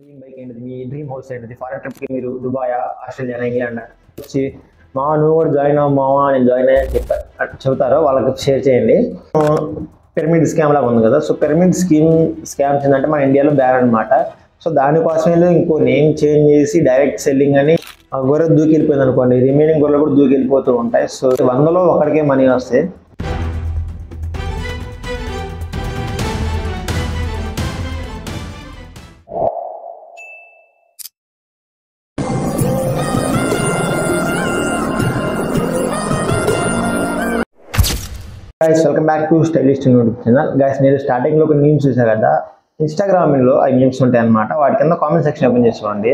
Dream bike ఏంటిది, మీ dream house ఏంటిది, foreign ట్రిప్కి మీరు దుబాయ్, ఆస్ట్రేలియా, ఇంగ్లాండ్ వచ్చి మా నువ్వు కూడా జాయిన్ అవ్వమావా, నేను జాయిన్ అయ్యని చెబుతారో వాళ్ళకి షేర్ చేయండి. పిరమిడ్ స్కామ్ లాగా ఉంది కదా. సో పిరమిడ్ స్కామ్స్ ఏంటంటే మన ఇండియాలో బ్యాన్ అనమాట. సో దానికోసమే ఇంకో నేమ్ చేంజ్ చేసి డైరెక్ట్ సెల్లింగ్ అని గొర్రె దూకెళ్ళిపోయింది అనుకోండి, రిమైనింగ్ గొర్రెలు కూడా దూకెళ్ళిపోతూ ఉంటాయి. సో 100లో ఒకడికే మనీ వస్తాయి. Guys welcome back to stylist YouTube channel. Guys మీరు స్టార్టింగ్లో ఒక మీమ్స్ చూసారు కదా, ఇన్స్టాగ్రామ్లో అవి మీమ్స్ ఉంటాయి అనమాట. వాటి కింద కామెంట్ సెక్షన్ ఓపెన్ చేసుకోండి.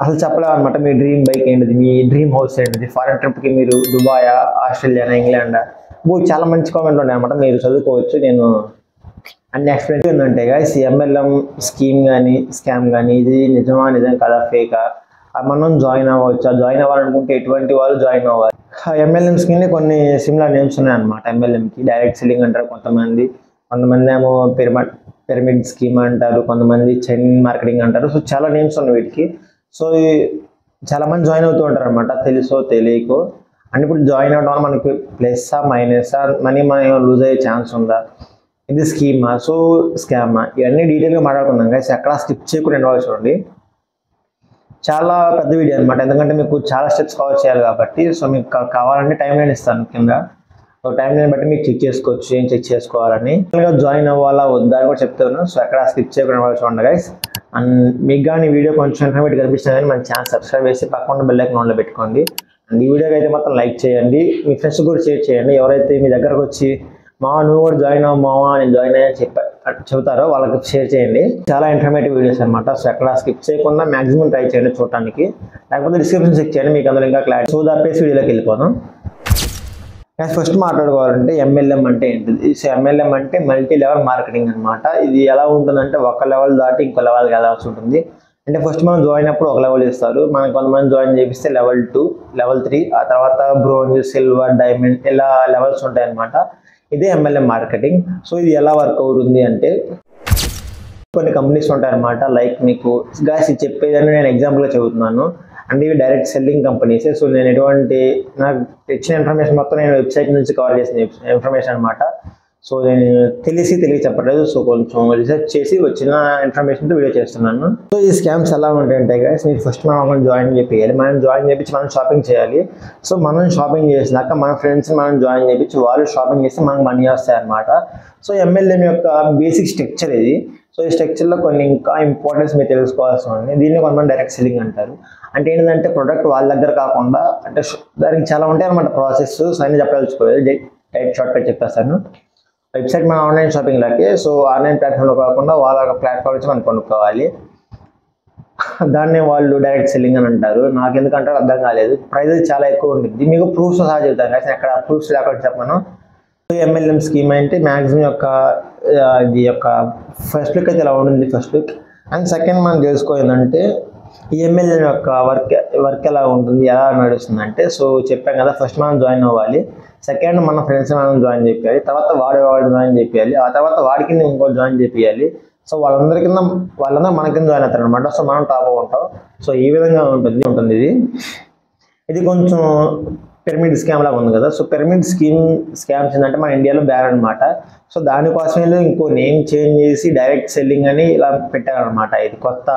అసలు చెప్పలేము అనమాట, మీ డ్రీమ్ బైక్ ఏంటిది, మీ డ్రీమ్ హౌస్ ఏంటిది, ఫారెన్ ట్రిప్కి మీరు దుబాయ్, ఆస్ట్రేలియా, ఇంగ్లాండ్ చాలా మంచి కామెంట్లు ఉన్నాయి అనమాట. మీరు చదువుకోవచ్చు, నేను అన్ని ఎక్స్ప్లెయిన్ ఏంటంటే గైస్ ఎంఎల్ఎం స్కీమ్ కానీ స్కామ్ కానీ ఇది నిజమా, నిజం కదా, ఫేకా, మనం జాయిన్ అవ్వచ్చా, జాయిన్ అవ్వాలనుకుంటే ఎటువంటి వాళ్ళు జాయిన్ అవ్వాలి. ఎంఎల్ఎంస్కి కొన్ని సిమిలర్ నేమ్స్ ఉన్నాయి అనమాట. ఎంఎల్ఎంకి డైరెక్ట్ సెల్లింగ్ అంటారు కొంతమంది ఏమో పిరమిడ్ స్కీమ్ అంటారు, కొంతమంది చైన్ మార్కెటింగ్ అంటారు. సో చాలా నేమ్స్ ఉన్నాయి వీటికి. సో చాలా మంది జాయిన్ అవుతూ ఉంటారు అనమాట, తెలుసో తెలియకో. అండ్ ఇప్పుడు జాయిన్ అవ్వడం వల్ల మనకి ప్లస్సా మైనసా, మనీ లూజ్ అయ్యే ఛాన్స్ ఉందా, ఇది స్కీమా, సో స్కామా, ఇవన్నీ డీటెయిల్గా మాట్లాడుకుందాం గైస్. ఎక్కడ స్కిప్ చేయకుండా ఇన్వాల్వ్ చూడండి. చాలా పెద్ద వీడియో అనమాట, ఎందుకంటే మీకు చాలా స్టెప్స్ కవర్ చేయాలి కాబట్టి. సో మీకు కావాలంటే టైం లైన్ ఇస్తాను కింద. సో టైం లైన్ బట్టి మీకు చెక్ చేసుకోవచ్చు, ఏం చెక్ చేసుకోవాలని. జాయిన్ అవ్వాలా వద్దా అని కూడా చెప్తాను. సో ఎక్కడ స్కిప్ చేయకుండా చూడండి గైస్. అండ్ మీకు కానీ వీడియో కొంచెం ఇన్ఫర్మేటివ్ కనిపిస్తుంది కానీ మన ఛానల్ సబ్స్క్రైబ్ చేసి పక్కన బెల్ ఐకాన్ ఆన్లో పెట్టుకోండి. అండ్ ఈ వీడియోకి అయితే మొత్తం లైక్ చేయండి, మీ ఫ్రెండ్స్ కూడా షేర్ చేయండి. ఎవరైతే మీ దగ్గరకు వచ్చి నువ్వు కూడా జాయిన్ అవ్వమావా, నేను జాయిన్ అయ్యని చెబుతారో వాళ్ళకి షేర్ చేయండి. చాలా ఇన్ఫర్మేటివ్ వీడియోస్ అనమాట. సో ఎక్కడ స్కిప్ చేయకుండా మాక్సిమం ట్రై చేయండి చూడటానికి. లేకపోతే డిస్క్రిప్షన్ చెక్ చేయండి, మీకు అందులో ఇంకా క్లారిటీ. సో దాపేసి వీడియోలోకి వెళ్ళిపోదాం. ఫస్ట్ మాట్లాడుకోవాలంటే ఎంఎల్ఎం అంటే ఏంటిది. సో ఎంఎల్ఎం అంటే మల్టీ లెవెల్ మార్కెటింగ్ అనమాట. ఇది ఎలా ఉంటుందంటే ఒక లెవెల్ దాటి ఇంకో లెవెల్కి వెళ్ళాల్సి ఉంటుంది. అంటే ఫస్ట్ మనం జాయిన్ అప్పుడు ఒక లెవెల్ ఇస్తారు, మనకు కొంతమంది జాయిన్ చేపిస్తే లెవెల్ 2, లెవెల్ 3, ఆ తర్వాత బ్రోంజ్, సిల్వర్, డైమండ్, ఇలా లెవెల్స్ ఉంటాయి అనమాట. ఇదే ఎంఎల్ఎం మార్కెటింగ్. సో ఇది ఎలా వర్క్ అవుతుంది అంటే కొన్ని కంపెనీస్ ఉంటాయి అనమాట. లైక్ మీకు గాయస్ ఇది చెప్పేదని నేను ఎగ్జాంపుల్గా చెబుతున్నాను. అంటే ఇవి డైరెక్ట్ సెల్లింగ్ కంపెనీసే. సో నేను నాకు ఇచ్చిన ఇన్ఫర్మేషన్ మొత్తం నేను వెబ్సైట్ నుంచి కవర్ చేసిన ఇన్ఫర్మేషన్ అనమాట. సో నేను తెలియ చెప్పలేదు. సో కొంచెం రీసెర్చ్ చేసి వచ్చిన ఇన్ఫర్మేషన్తో వీడియో చేస్తున్నాను. సో ఈ స్కామ్స్ ఎలా ఉంటాయంటే గైస్, మీరు ఫస్ట్ మనం జాయిన్ చేయాలి, మనం జాయిన్ చేయించి మనం షాపింగ్ చేయాలి. సో మనం షాపింగ్ చేసినాక మన ఫ్రెండ్స్ మనం జాయిన్ చేయించి వాళ్ళు షాపింగ్ చేస్తే మనకు మనీ వస్తాయి అనమాట. సో ఎంఎల్ఎం యొక్క బేసిక్ స్ట్రక్చర్ ఇది. సో ఈ స్ట్రక్చర్లో కొన్ని ఇంకా ఇంపార్టెన్స్ మీరు తెలుసుకోవాల్సి ఉంది. దీన్ని కొంతమంది డైరెక్ట్ సెల్లింగ్ అంటారు. అంటే ఏంటంటే ప్రొడక్ట్ వాళ్ళ దగ్గర కాకుండా, అంటే దానికి చాలా ఉంటాయి అనమాట ప్రాసెస్. సో అన్నీ చెప్పదలుచుకోలేదు, డైరెక్ట్ షార్ట్ కట్ చెప్పేస్తాను. వెబ్సైట్ మన ఆన్లైన్ షాపింగ్ లాగే. సో ఆన్లైన్ ప్లాట్ఫామ్లో కాకుండా వాళ్ళ ప్లాట్ఫామ్ నుంచి మనం కొనుక్కోవాలి. దాన్ని వాళ్ళు డైరెక్ట్ సెల్లింగ్ అని అంటారు. నాకు ఎందుకంటే అర్థం కాలేదు. ప్రైజెస్ చాలా ఎక్కువ ఉంటుంది. మీకు ప్రూఫ్స్ సహా చెప్తాను కానీ అక్కడ ప్రూఫ్స్ లేకుండా చెప్పాను. ఎంఎల్ఎం స్కీమ్ అంటే మ్యాక్సిమం ఇది యొక్క ఫస్ట్ లుక్ అయితే ఇలా ఉంటుంది, ఫస్ట్ లుక్. అండ్ సెకండ్ మనం తెలుసుకోవాలంటే ఈ ఎంఎల్ఎం యొక్క వర్క్ ఎలా ఉంటుంది, ఎలా నడుస్తుంది అంటే, సో చెప్పాం కదా, ఫస్ట్ మనం జాయిన్ అవ్వాలి, సెకండ్ మన ఫ్రెండ్స్ మనం జాయిన్ చేయాలి, తర్వాత వాడు జాయిన్ చేయాలి, ఆ తర్వాత వాడి కింద ఇంకో జాయిన్ చేయాలి. సో వాళ్ళందరూ మన కింద జాయిన్ అవుతారు అనమాట. సో మనం టాప్ ఉంటాం. సో ఈ విధంగా ఉంటుంది ఇది కొంచెం పిరమిడ్ స్కామ్ లాగా ఉంది కదా. సో పిరమిడ్ స్కామ్స్ ఏంటంటే మన ఇండియాలో బ్యాన్ అనమాట. సో దానికోసమే ఇంకో నేమ్ చేంజ్ చేసి డైరెక్ట్ సెల్లింగ్ అని ఇలా పెట్టారనమాట. ఇది కొత్త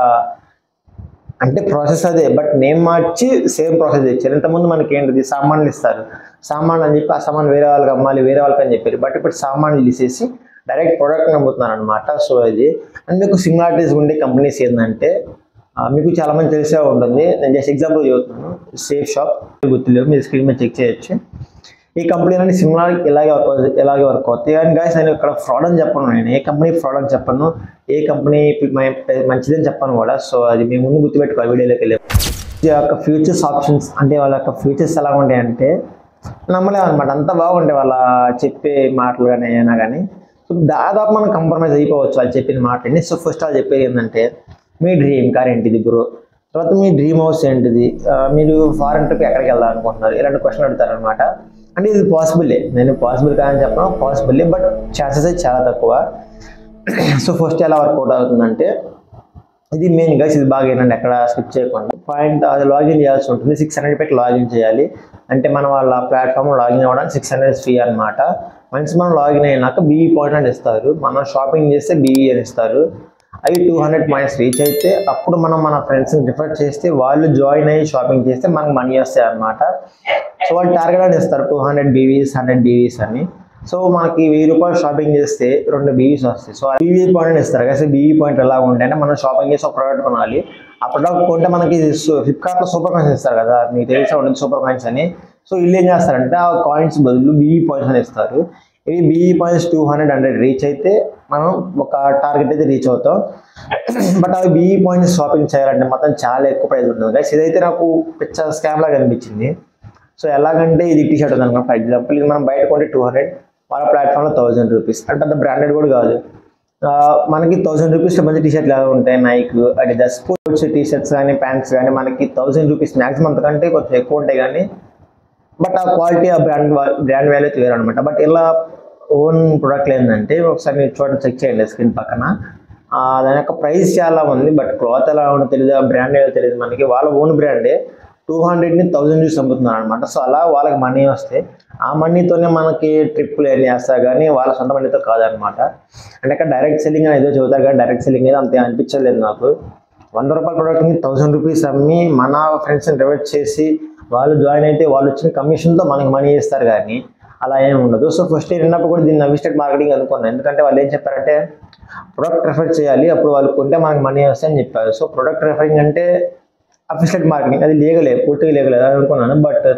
అంటే ప్రాసెస్ అదే, but name March same process ఇచ్చారు. ఇంతకుముందు మనకి ఏంటిది, సామాన్లు ఇస్తారు, సామాన్లు అని చెప్పి ఆ సామాన్ వేరే వాళ్ళకి అమ్మాలి, వేరే వాళ్ళకి అని చెప్పారు. బట్ ఇప్పుడు సామాన్లు తీసేసి డైరెక్ట్ ప్రోడక్ట్ అమ్ముతున్నారు అనమాట. సో ఇది అండ్ మీకు సిమిలారిటీస్ ఉండే కంపెనీస్ ఏంటంటే మీకు చాలా మంది తెలిసే ఉంటుంది. నేను జస్ట్ ఎగ్జాంపుల్ చెబుతున్నాను. సేఫ్ షాప్ గుర్తులేవు, మీరు స్క్రీన్ మీద చెక్ చేయొచ్చు. ఈ కంపెనీలన్నీ సిమిలర్ ఎలాగే వర్క్ అవుతాయి. అండ్ గైస్ నేను ఇక్కడ ఫ్రాడ్ అని చెప్పను, నేను ఏ కంపెనీ ఫ్రాడ్ అని చెప్పను, ఏ కంపెనీ మంచిదని చెప్పను కూడా. సో అది మేము ముందు గుర్తుపెట్టుకోవాలి వీడియోలోకి వెళ్ళి. ఈ యొక్క ఫ్యూచర్స్ ఆప్షన్స్ అంటే వాళ్ళ యొక్క ఫ్యూచర్స్ ఎలా ఉంటాయంటే నమ్మలేము అనమాట. అంత బాగుంటాయి వాళ్ళ చెప్పే మాటలు కానీ అయినా కానీ. సో దాదాపు మనం కంప్రమైజ్ అయిపోవచ్చు వాళ్ళు చెప్పిన మాటని. సో ఫస్ట్ వాళ్ళు చెప్పేది ఏంటంటే, మీ డ్రీమ్ కార్ ఏంటిది బ్రో, తర్వాత మీ డ్రీమ్ హౌస్ ఏంటిది, మీరు ఫారెన్ ట్రిప్ ఎక్కడికి వెళ్దామనుకుంటున్నారు, ఇలాంటి క్వశ్చన్ అడుగుతారు అనమాట. అంటే ఇది పాసిబుల్లే, నేను పాసిబుల్ కాదని చెప్పను, పాసిబుల్లే, బట్ ఛాన్సెస్ అయితే చాలా తక్కువ. సో ఫస్ట్ ఎలా వర్కౌట్ అవుతుందంటే, ఇది మెయిన్ గైస్, ఇది బాగా ఏంటంటే ఎక్కడ స్కిప్ చేయకుండా పాయింట్. అది లాగిన్ చేయాల్సి ఉంటుంది, 600 పెట్టి లాగిన్ చేయాలి. అంటే మనం వాళ్ళ ప్లాట్ఫామ్ లాగిన్ అవ్వడానికి 600 ఫ్రీ అనమాట. వన్స్ మనం లాగిన్ అయినాక BE పాయింట్ అని ఇస్తారు. మనం షాపింగ్ చేస్తే BE అని ఇస్తారు. అవి 200 పాయింట్స్ రీచ్ అయితే అప్పుడు మనం మన ఫ్రెండ్స్ని రిఫర్ చేస్తే వాళ్ళు జాయిన్ అయ్యి షాపింగ్ చేస్తే మనకు మనీ వస్తాయి అనమాట. సో వాళ్ళు టార్గెట్ అని ఇస్తారు 200 BVs 100 BVs అని. సో మనకి 1000 రూపాయలు షాపింగ్ చేస్తే 2 BVs వస్తాయి. సో BE పాయింట్ ఇస్తారు కదా. BE పాయింట్ ఎలా ఉంటాయంటే మనం షాపింగ్ చేసి ఒక ప్రోడక్ట్ కొనాలి. ఆ ప్రోడక్ట్ కొంటే మనకి ఫ్లిప్కార్ట్లో సూపర్ కాయిన్స్ ఇస్తారు కదా, మీకు తెలిసే ఉంటుంది సూపర్ కాయిన్స్ అని. సో వీళ్ళు ఏం చేస్తారంటే ఆ కాయిన్స్ బదులు BE పాయింట్స్ అని ఇస్తారు. ఇవి BE పాయింట్స్ 200 రీచ్ అయితే మనం ఒక టార్గెట్ అయితే రీచ్ అవుతాం. బట్ అవి BE పాయింట్స్ షాపింగ్ చేయాలంటే మొత్తం చాలా ఎక్కువ ప్రైస్ ఉంటుంది గైస్. ఇదైతే నాకు పిచ్చ స్కామ్ లాగా అనిపించింది. సో ఎలాగంటే ఇది టీ-షర్ట్ ఉంది అనుకో, ఫర్ ఎగ్జాంపుల్ ఇది మనం బయట కొంటే 200, వాళ్ళ ప్లాట్ఫామ్లో 1000 రూపీస్. అంటే అంత బ్రాండెడ్ కూడా కాదు. మనకి 1000 రూపీస్లో మంచి టీషర్ట్లు ఎలా ఉంటాయి, నైక్, అడిడాస్ స్పోర్ట్స్ టీషర్ట్స్ కానీ ప్యాంట్స్ కానీ మనకి 1000 రూపీస్ మ్యాక్సిమం, అంతకంటే కొంచెం ఎక్కువ ఉంటాయి కానీ బట్ ఆ క్వాలిటీ ఆ బ్రాండ్ వాల్యూ అయితే వేరు అనమాట. బట్ ఇలా ఓన్ ప్రొడక్ట్లు ఏంటంటే ఒకసారి మీరు చూడండి, చెక్ చేయండి స్క్రీన్ పక్కన. దాని యొక్క ప్రైస్ చాలా ఉంది, బట్ క్లాత్ ఎలా ఉందో తెలియదు, ఆ బ్రాండ్ ఏదో తెలియదు మనకి. వాళ్ళ ఓన్ బ్రాండే 200ని 1000 చూసి అమ్ముతున్నారు అనమాట. సో అలా వాళ్ళకి మనీ వస్తాయి. ఆ మనీతోనే మనకి ట్రిప్పులు ఏం చేస్తారు కానీ వాళ్ళ సొంత మనీతో కాదనమాట. అంటే అక్కడ డైరెక్ట్ సెల్లింగ్ అని ఏదో చెబుతారు కానీ డైరెక్ట్ సెల్లింగ్ అయితే అంత అనిపించలేదు నాకు. 100 రూపాయల ప్రోడక్ట్ని 1000 రూపీస్ అమ్మి మన ఫ్రెండ్స్ని రివర్ట్ చేసి వాళ్ళు జాయిన్ అయితే వాళ్ళు వచ్చిన కమిషన్తో మనకి మనీ ఇస్తారు కానీ అలా ఏమి ఉండదు. సో ఫస్ట్ ఇయర్ ఉన్నప్పుడు కూడా దీన్ని అఫిలియేట్ మార్కెటింగ్ అనుకున్నాను. ఎందుకంటే వాళ్ళు ఏం చెప్పారంటే ప్రొడక్ట్ రెఫర్ చేయాలి, అప్పుడు వాళ్ళు కొంటే మనకి మనీ వస్తాయని చెప్పారు. సో ప్రొడక్ట్ రెఫరింగ్ అంటే అఫిలియేట్ మార్కెటింగ్, అది లీగలే, పూర్తిగా లీగలే అనుకున్నాను. బట్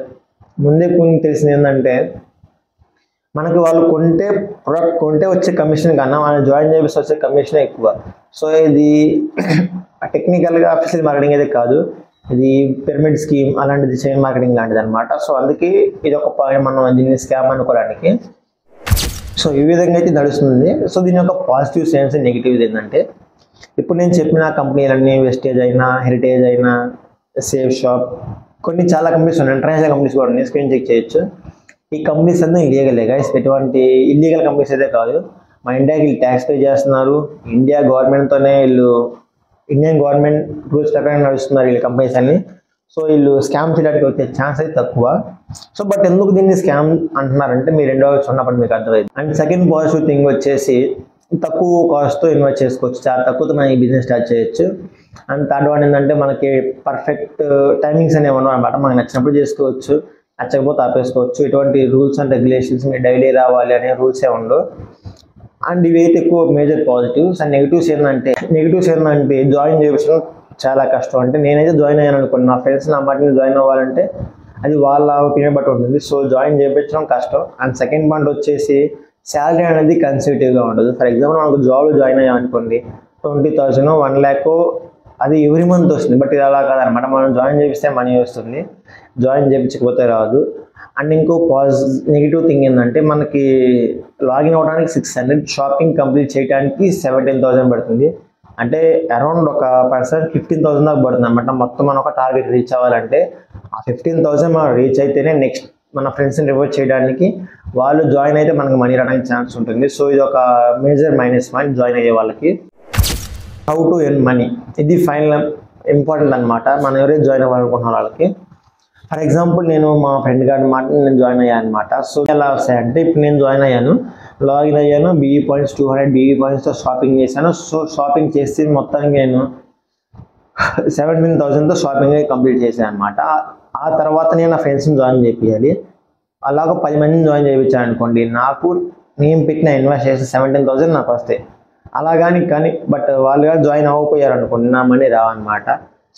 ముందే కొన్ని తెలిసింది ఏంటంటే మనకి వాళ్ళు ప్రొడక్ట్ కొంటే వచ్చే కమిషన్ కన్నా వాళ్ళు జాయిన్ చేసి వచ్చే కమిషన్ ఎక్కువ. సో ఇది టెక్నికల్గా అఫిలియేట్ మార్కెటింగ్ అయితే కాదు, ఇది పిరమిడ్ స్కీమ్ అలాంటిది, చైన్ మార్కెటింగ్ లాంటిది అనమాట. సో అందుకే ఇది ఒక పాయింట్ మనం దీన్ని స్కామ్ అనుకోవడానికి. సో ఈ విధంగా అయితే నడుస్తుంది. సో దీని యొక్క పాజిటివ్ సైన్స్ నెగిటివ్ ఏంటంటే ఇప్పుడు నేను చెప్పిన కంపెనీలన్నీ వెస్టేజ్ అయినా, హెరిటేజ్ అయినా, సేఫ్ షాప్, కొన్ని చాలా కంపెనీస్ ఉన్నాయి, ఇంటర్నేషనల్ కంపెనీస్ కూడా ఉన్నాయి, స్క్రీన్ చెక్ చేయొచ్చు. ఈ కంపెనీస్ అంతా ఇల్లీగలే గైస్, ఎటువంటి ఇల్లీగల్ కంపెనీస్ అయితే కాదు. మన ఇండియాకి వీళ్ళు ట్యాక్స్ పే చేస్తున్నారు, ఇండియా గవర్నమెంట్తోనే వీళ్ళు ఇండియన్ గవర్నమెంట్ రూల్స్ ప్రకారం నడుస్తున్నారు వీళ్ళ కంపెనీస్ అన్ని. సో వీళ్ళు స్కామ్ చేయడానికి వచ్చే ఛాన్స్ అయితే తక్కువ. సో బట్ ఎందుకు దీన్ని స్కామ్ అంటున్నారంటే మీరు రెండో ఉన్నప్పుడు మీకు అర్థమైంది. అండ్ సెకండ్ పాజిటివ్ థింగ్ వచ్చేసి తక్కువ కాస్ట్తో ఇన్వెస్ట్ చేసుకోవచ్చు, చాలా తక్కువతో మనం ఈ బిజినెస్ స్టార్ట్ చేయొచ్చు. అండ్ థర్డ్ వన్ ఏంటంటే మనకి పర్ఫెక్ట్ టైమింగ్స్ అనేవి ఉండవు అనమాట. మనకు నచ్చినప్పుడు చేసుకోవచ్చు, నచ్చకపోతే ఆపేసుకోవచ్చు. ఇటువంటి రూల్స్ అండ్ రెగ్యులేషన్స్ మీరు డైలీ రావాలి అనే రూల్సే ఉండవు. అండ్ ఇవి అయితే ఎక్కువ మేజర్ పాజిటివ్స్. అండ్ నెగిటివ్స్ ఏంటంటే జాయిన్ చేయడం చాలా కష్టం. అంటే నేనైతే జాయిన్ అయ్యాను అనుకోండి, నా ఫ్రెండ్స్ నా మాటని జాయిన్ అవ్వాలంటే అది వాళ్ళ ఒపీనియన్ బట్టి ఉంటుంది. సో జాయిన్ చేయించడం కష్టం. అండ్ సెకండ్ పాయింట్ వచ్చేసి శాలరీ అనేది కన్సిక్యూటివ్గా ఉండదు. ఫర్ ఎగ్జాంపుల్ మనకు జాబ్లో జాయిన్ అయ్యాం అనుకోండి, 20,000 1 lakh అది ఎవ్రీ మంత్ వస్తుంది. బట్ ఇది అలా కాదనమాట, మనం జాయిన్ చేపిస్తే మనీ వస్తుంది, జాయిన్ చేయించకపోతే రాదు. అండ్ ఇంకో నెగిటివ్ థింగ్ ఏంటంటే మనకి లాగిన్ అవ్వడానికి 600, షాపింగ్ కంప్లీట్ చేయడానికి 17,000 పడుతుంది. అంటే అరౌండ్ ఒక పర్సన్ 15,000 దాకా పడుతుంది అనమాట. మొత్తం మనం ఒక టార్గెట్ రీచ్ అవ్వాలంటే ఆ 15,000 మనం రీచ్ అయితేనే నెక్స్ట్ మన ఫ్రెండ్స్ని రివర్ట్ చేయడానికి వాళ్ళు జాయిన్ అయితే మనకి మనీ రావడానికి ఛాన్స్ ఉంటుంది. సో ఇది ఒక మేజర్ మైనస్ పాయింట్ జాయిన్ అయ్యే వాళ్ళకి. హౌ టు ఎర్న్ మనీ, ఇది ఫైనల్ ఇంపార్టెంట్ అనమాట మనం ఎవరైతే జాయిన్ అవ్వాలనుకుంటున్న వాళ్ళకి. ఫర్ ఎగ్జాంపుల్ నేను మా ఫ్రెండ్ గారి మాట నేను జాయిన్ అయ్యాను అనమాట. సో ఎలా వస్తాయంటే ఇప్పుడు నేను జాయిన్ అయ్యాను, లాగిన్ అయ్యాను, BE పాయింట్స్ 200 BE పాయింట్స్తో షాపింగ్ చేశాను. సో షాపింగ్ చేసి మొత్తానికి నేను 17,000తో షాపింగ్ కంప్లీట్ చేశాను అనమాట. ఆ తర్వాత నేను నా ఫ్రెండ్స్ని జాయిన్ చేయాలి. అలాగ 10 మందిని జాయిన్ చేయించాను అనుకోండి, నాకు నేను పెట్టిన ఇన్వెస్ట్ చేసి 17,000 నాకు వస్తాయి. అలాగని కానీ బట్ వాళ్ళు జాయిన్ అవ్వకపోయారు అనుకోండి, నా మనీ రావన్నమాట.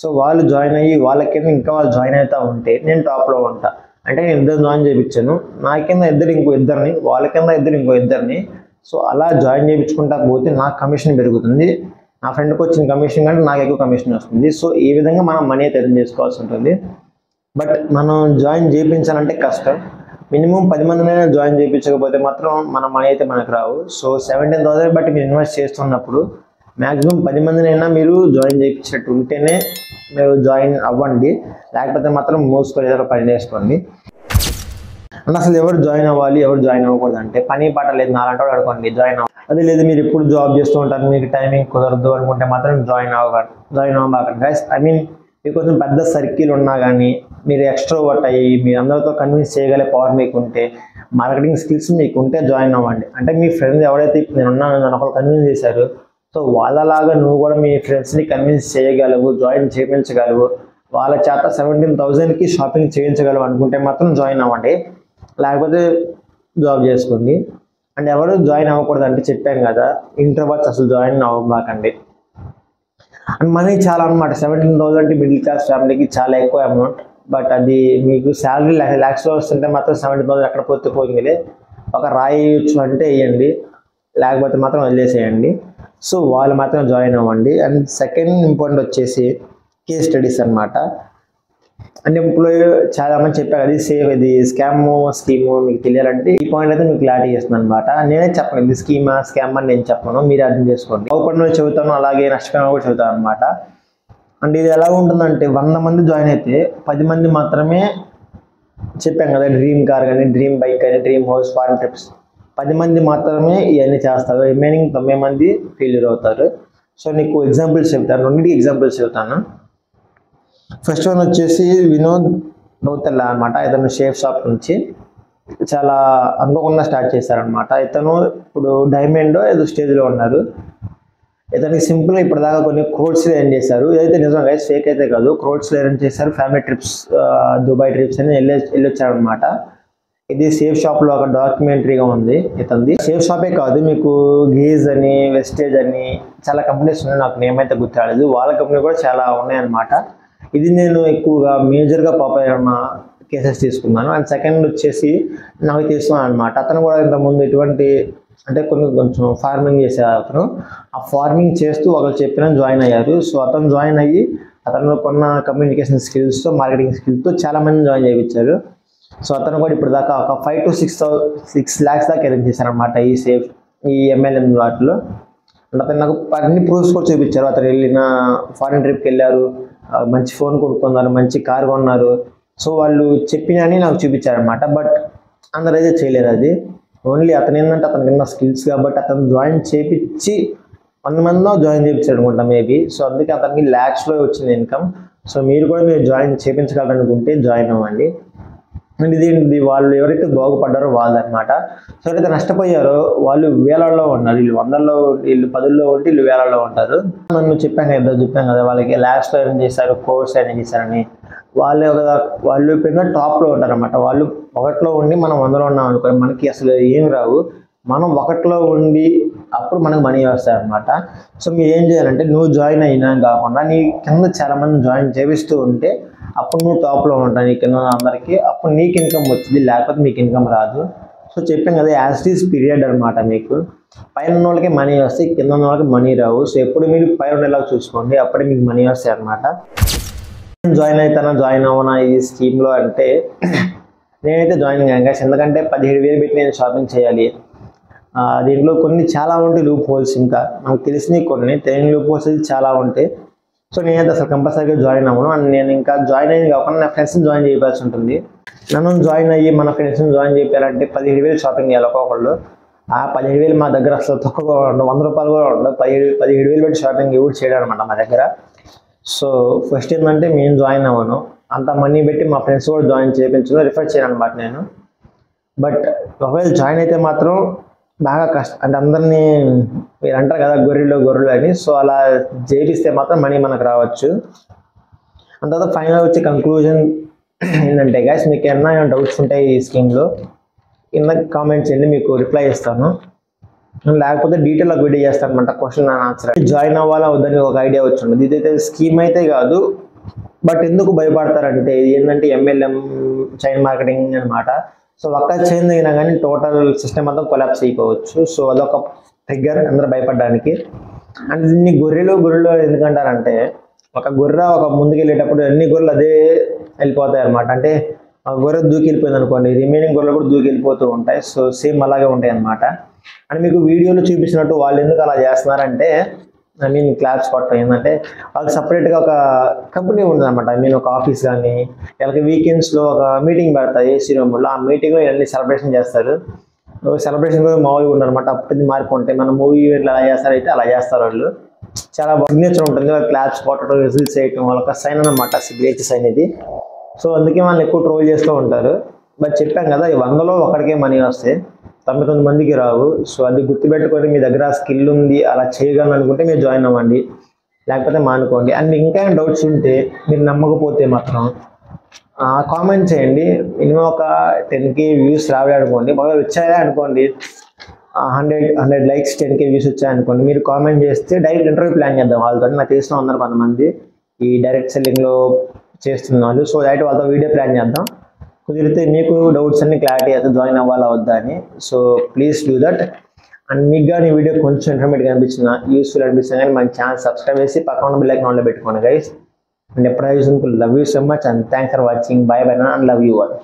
సో వాళ్ళు జాయిన్ అయ్యి వాళ్ళ కింద ఇంకా వాళ్ళు జాయిన్ అవుతూ ఉంటే నేను టాప్లో ఉంటా. అంటే నేను ఇద్దరు జాయిన్ చేయించాను, నా కింద ఇంకో ఇద్దరిని, వాళ్ళ కింద ఇంకో ఇద్దరిని. సో అలా జాయిన్ చేయించుకుంటా పోతే నాకు కమిషన్ పెరుగుతుంది, నా ఫ్రెండ్కి వచ్చిన కమిషన్ కంటే నాకు ఎక్కువ కమిషన్ వస్తుంది. సో ఈ విధంగా మనం మనీ అయితే ఎర్న్ చేసుకోవాల్సి ఉంటుంది. బట్ మనం జాయిన్ చేయించాలంటే కష్టం. మినిమం 10 మందినైనా జాయిన్ చేయించకపోతే మాత్రం మన మనీ అయితే మనకు రావు. సో 17,000 బట్టి మీరు ఇన్వెస్ట్ చేస్తున్నప్పుడు మ్యాక్సిమం 10 మందినైనా మీరు జాయిన్ చేయించినట్టు ఉంటేనే మీరు జాయిన్ అవ్వండి, లేకపోతే మాత్రం మూసుకొని ఏదో పని చేసుకోండి. అంటే అసలు ఎవరు జాయిన్ అవ్వాలి, ఎవరు జాయిన్ అవ్వకూడదు అంటే పని పాట లేదు నాలంటే అనుకోండి జాయిన్ అవ్వాలి. అది లేదు మీరు ఎప్పుడు జాబ్ చేస్తూ ఉంటారు, మీకు టైమింగ్ కుదరదు అనుకుంటే మాత్రం జాయిన్ అవ్వకండి గైస్. ఐ మీన్ మీకు కొంచెం పెద్ద సర్కిల్ ఉన్నా కానీ మీరు ఎక్స్ట్రోవర్ట్ అయ్యి మీ అందరితో కన్విన్స్ చేయగల పవర్ మీకు ఉంటే, మార్కెటింగ్ స్కిల్స్ మీకు ఉంటే జాయిన్ అవ్వండి. అంటే మీ ఫ్రెండ్స్ ఎవరైతే ఇప్పుడు నేను ఉన్నాను నన్ను ఒకరు కన్విన్స్ చేశారు, సో వాళ్ళలాగా నువ్వు కూడా మీ ఫ్రెండ్స్ని కన్విన్స్ చేయగలవు, జాయిన్ చేయించగలవు, వాళ్ళ చేత 17,000కి షాపింగ్ చేయించగలవు అనుకుంటే మాత్రం జాయిన్ అవ్వండి, లేకపోతే జాబ్ చేసుకోండి. అండ్ ఎవరు జాయిన్ అవ్వకూడదు అంటే చెప్పాను కదా, ఇంట్రోవర్ట్స్ అసలు జాయిన్ అవ్వబాకండి. అండ్ మనీ చాలా అనమాట, 17,000 మిడిల్ క్లాస్ ఫ్యామిలీకి చాలా ఎక్కువ అమౌంట్. బట్ అది మీకు శాలరీ లాక్స్లో వస్తుంటే మాత్రం 70,000 ఎక్కడ పోయింది. ఒక రాయి వేయచ్చు అంటే వేయండి, లేకపోతే మాత్రం వదిలేసేయండి. సో వాళ్ళు మాత్రం జాయిన్ అవ్వండి. అండ్ సెకండ్ ఇంపార్టెంట్ వచ్చేసి కేస్ స్టడీస్ అనమాట. అంటే ఎంప్లాయీ చాలా మంది చెప్పారు అది ఇది స్కీము మీకు తెలియాలంటే ఈ పాయింట్ అయితే మీకు క్లారిటీ చేస్తుంది అనమాట. నేనే చెప్పను ఇది స్కామ్ అని నేను చెప్పను, మీరు అర్థం చేసుకోండి. బాగుపడిన చెబుతాను, అలాగే నష్టపోయిన కూడా చెబుతాను అనమాట. అంటే ఇది ఎలా ఉంటుందంటే 100 మంది జాయిన్ అయితే 10 మంది మాత్రమే చెప్పాను కదా, డ్రీమ్ కార్ కానీ, డ్రీమ్ బైక్ కానీ, డ్రీమ్ హౌస్, ఫారెన్ ట్రిప్స్, 10 మంది మాత్రమే ఇవన్నీ చేస్తారు, రిమైనింగ్ 9 మంది ఫెయిల్యూర్ అవుతారు. సో నీకు ఎగ్జాంపుల్స్ చెప్తాను, రెండింటికి ఎగ్జాంపుల్స్ చెప్తాను. ఫస్ట్ వన్ వచ్చేసి వినోద్ నౌతల్లా అనమాట. ఇతను షేప్ షాప్ నుంచి చాలా అనుకోకుండా స్టార్ట్ చేశారనమాట. ఇతను ఇప్పుడు డైమండ్ ఏదో స్టేజ్లో ఉన్నారు. ఇతనికి సింపుల్గా ఇప్పటిదాకా కొన్ని క్రోడ్స్లో ఎర్న్ చేశారు. ఇదైతే నిజం గైస్, ఫేక్ అయితే కాదు. క్రోడ్స్లో ఎర్న్ చేశారు. ఫ్యామిలీ ట్రిప్స్, దుబాయ్ ట్రిప్స్ అని వెళ్ళొచ్చారనమాట. ఇది సేఫ్ షాప్లో ఒక డాక్యుమెంటరీగా ఉంది ఇతంది. సేఫ్ షాపే కాదు, మీకు గేజ్ అని, వెస్టేజ్ అని చాలా కంపెనీస్ ఉన్నాయి, నాకు నేమ్ అయితే గుర్తురాలేదు. వాళ్ళ కంపెనీ కూడా చాలా ఉన్నాయన్నమాట. ఇది నేను ఎక్కువగా మేజర్గా పాపులర్ అయిన కేసెస్ తీసుకున్నాను. అండ్ సెకండ్ వచ్చేసి నాకు తీసుకున్నాను అనమాట. అతను కూడా ఇంతకుముందు ఇటువంటి అంటే కొంచెం ఫార్మింగ్ చేశారు. అతను ఆ ఫార్మింగ్ చేస్తూ ఒకరు చెప్పిన జాయిన్ అయ్యారు. సో అతను జాయిన్ అయ్యి అతను కొన్న కమ్యూనికేషన్ స్కిల్స్తో, మార్కెటింగ్ స్కిల్స్తో చాలా మంది జాయిన్ చేయించారు. సో అతను కూడా ఇప్పుడు దాకా ఒక 5 to 6 lakhs దాకా ఎర్న్ చేశారనమాట ఈ MLM వాటిలో. అంటే అతను నాకు అన్ని ప్రూఫ్స్ కూడా చూపించారు. అతను వెళ్ళిన ఫారిన్ ట్రిప్కి వెళ్ళారు, మంచి ఫోన్ కొనుక్కున్నారు, మంచి కార్ కొన్నారు. సో వాళ్ళు చెప్పినని నాకు చూపించారనమాట. బట్ అందరైతే చేయలేరు అది. ఓన్లీ అతను ఏంటంటే అతనికి ఉన్న స్కిల్స్ కాబట్టి అతను జాయిన్ చేయించి 100 మందిలో జాయిన్ చేయించాడు అనుకుంటా మేబీ. సో అందుకే అతనికి lakhsలో వచ్చింది ఇన్కమ్. సో మీరు కూడా మీరు జాయిన్ చేయించగలరనుకుంటే జాయిన్ అవ్వండి. అండ్ ఇది వాళ్ళు ఎవరైతే బాగుపడ్డారో వాళ్ళనమాట. సో ఎవరైతే నష్టపోయారో వాళ్ళు వేలల్లో ఉన్నారు, వీళ్ళు 100లో, వీళ్ళు 10లో ఉంటే వీళ్ళు వేలల్లో ఉంటారు. నన్ను చెప్పాను కదా వాళ్ళకి లాస్ట్లో ఏం చేశారు, కోర్స్ ఏం చేశారని. వాళ్ళు పెద్ద టాప్లో ఉంటారు అనమాట. వాళ్ళు 1లో ఉండి మనం 100లో ఉన్నాం అనుకో, మనకి అసలు ఏం రావు. మనం 1లో ఉండి అప్పుడు మనకు మనీ వస్తాయి అనమాట. సో మీరు ఏం చేయాలంటే నువ్వు జాయిన్ అయినా కాకుండా నీ కింద చాలా మంది జాయిన్ చేపిస్తూ ఉంటే అప్పుడు నువ్వు టాప్లో ఉంటావు నీ కింద అందరికీ, అప్పుడు నీకు ఇన్కమ్ వచ్చింది, లేకపోతే మీకు ఇన్కమ్ రాదు. సో చెప్పాను కదా, యాజ్ ఇట్ ఈస్ పీరియడ్ అనమాట. మీకు పైన ఉన్న వాళ్ళకి మనీ వస్తాయి, కింద ఉన్న వాళ్ళకి మనీ రావు. సో ఎప్పుడు మీరు పైన ఉండేలాగా చూసుకోండి, అప్పుడే మీకు మనీ వస్తాయి అనమాట. జాయిన్ అవుతానా, జాయిన్ అవ్వనా ఈ స్కీమ్లో అంటే నేనైతే జాయిన్ అయ్యాను. ఎందుకంటే 17,000 పెట్టి నేను షాపింగ్ చేయాలి. దీంట్లో కొన్ని చాలా ఉంటాయి లూప్ హోల్స్, ఇంకా నాకు తెలిసినవి కొన్ని తెలియని లూప్ హోల్స్ చాలా ఉంటాయి. సో నేనైతే అసలు కంపల్సరీగా జాయిన్ అవ్వను. అండ్ నేను ఇంకా జాయిన్ అయ్యింది కాకుండా నా ఫ్రెండ్స్ని జాయిన్ చేయాల్సి ఉంటుంది. నన్ను జాయిన్ అయ్యి మన ఫ్రెండ్స్ని జాయిన్ చేయాలంటే 17,000 షాపింగ్ చేయాలి ఒక్కొక్కళ్ళు. ఆ 17,000 మా దగ్గర అసలు తక్కువగా ఉండవు, 100 రూపాయలు కూడా ఉండవు. 17,000 పెట్టి షాపింగ్ ఎవరు చేయడం అనమాట మా దగ్గర. సో ఫస్ట్ ఏంటంటే మేము జాయిన్ అవ్వను, అంత మనీ పెట్టి మా ఫ్రెండ్స్ కూడా జాయిన్ చేయించను, రిఫర్ చేయను అనమాట నేను. బట్ ఒకవేళ జాయిన్ అయితే మాత్రం బాగా కష్టం, అంటే అందరినీ మీరు అంటారు కదా గొర్రెలు అని. సో అలా చేపిస్తే మాత్రం మనీ మనకు రావచ్చు. అంత తర్వాత ఫైనల్ వచ్చే కంక్లూజన్ ఏంటంటే గైస్, మీకు ఏమైనా డౌట్స్ ఉంటాయి ఈ స్కీమ్లో కింద కామెంట్ చేయండి, మీకు రిప్లై ఇస్తాను. లేకపోతే డీటెయిల్గా వీడియో చేస్తాను అనమాట, క్వశ్చన్ అండ్ ఆన్సర్. జాయిన్ అవ్వాలా వద్దని ఒక ఐడియా వచ్చింది. ఇదైతే స్కీమ్ అయితే కాదు. బట్ ఎందుకు భయపడతారంటే ఇది ఏంటంటే MLM చైన్ మార్కెటింగ్ అనమాట. సో ఒక్క చైన్ అయినా కానీ టోటల్ సిస్టమ్ అంతా కొలాప్స్ అయిపోవచ్చు. సో అదొక ట్రిగ్గర్ అందరూ భయపడడానికి. అండ్ దీన్ని గొర్రెలు ఎందుకంటారంటే ఒక గొర్రె ఒక ముందుకు వెళ్ళేటప్పుడు అన్ని గొర్రెలు అదే వెళ్ళిపోతాయి అనమాట. అంటే ఆ గొర్రె దూకి వెళ్ళిపోయింది అనుకోండి, రిమైనింగ్ గొర్రెలు కూడా దూకి వెళ్ళిపోతూ ఉంటాయి. సో సేమ్ అలాగే ఉంటాయి అనమాట. అండ్ మీకు వీడియోలో చూపించినట్టు వాళ్ళు ఎందుకు అలా చేస్తున్నారంటే క్లాబ్స్ కొట్టడం ఏంటంటే వాళ్ళకి సపరేట్గా ఒక కంపెనీ ఉందన్నమాట. ఒక ఆఫీస్ కానీ వీళ్ళకి వీకెండ్స్లో ఒక మీటింగ్ పెడతారు ఏసీ రూమ్లో. ఆ మీటింగ్లో ఇవన్నీ సెలబ్రేషన్ చేస్తారు. సెలబ్రేషన్ కూడా మామూలుగా ఉండనమాట. అప్పుడు మారుకుంటే మన మూవీ ఎలా చేస్తారైతే అలా చేస్తారు వాళ్ళు. చాలా సిగ్నేచర్ ఉంటుంది. వాళ్ళ క్లాబ్స్ కొట్టడం, రిజల్ట్స్ చేయటం వాళ్ళకి సైన్ అనమాట, సిగ్నేచర్ సైన్ ఇది. సో అందుకే వాళ్ళని ఎక్కువ ట్రోల్ చేస్తూ ఉంటారు. బట్ చెప్పాం కదా, 100లో ఒకడికే మనీ వస్తాయి, 99 మందికి రావు. సో అది గుర్తుపెట్టుకొని మీ దగ్గర స్కిల్ ఉంది, అలా చేయగలను అనుకుంటే మీరు జాయిన్ అవ్వండి, లేకపోతే మానుకోండి. అండ్ మీకు ఇంకా డౌట్స్ ఉంటే, మీరు నమ్మకపోతే మాత్రం కామెంట్ చేయండి. మినిమం ఒక 10K వ్యూస్ రావాలి అనుకోండి, బాగా వచ్చాయా అనుకోండి, 100 లైక్స్ 10K వ్యూస్ వచ్చాయనుకోండి, మీరు కామెంట్ చేస్తే డైరెక్ట్ ఇంటర్వ్యూ ప్లాన్ చేద్దాం వాళ్ళతో. నాకు తెలిసిన ఉన్నారు కొంతమంది ఈ డైరెక్ట్ సెల్లింగ్లో చేస్తున్నారు. సో డైరెక్ట్ వాళ్ళతో వీడియో ప్లాన్ చేద్దాం. కుదిరితే మీకు డౌట్స్ అన్ని క్లారిటీ అయితే జాయిన్ అవ్వాలా వద్దా అని. So please do that. And మీకు కానీ వీడియో కొంచెం ఇన్ఫర్మేటివ్ అనిపించిన, యూస్ఫుల్ అనిపిస్తుంది కానీ మన ఛానల్ సబ్స్క్రైబ్ చేసి పక్కన బెల్ ఐకాన్ ఆన్లో పెట్టుకోండి గైస్. అండ్ ఎప్పుడైతే love you so much and thanks for watching. By by and love you all.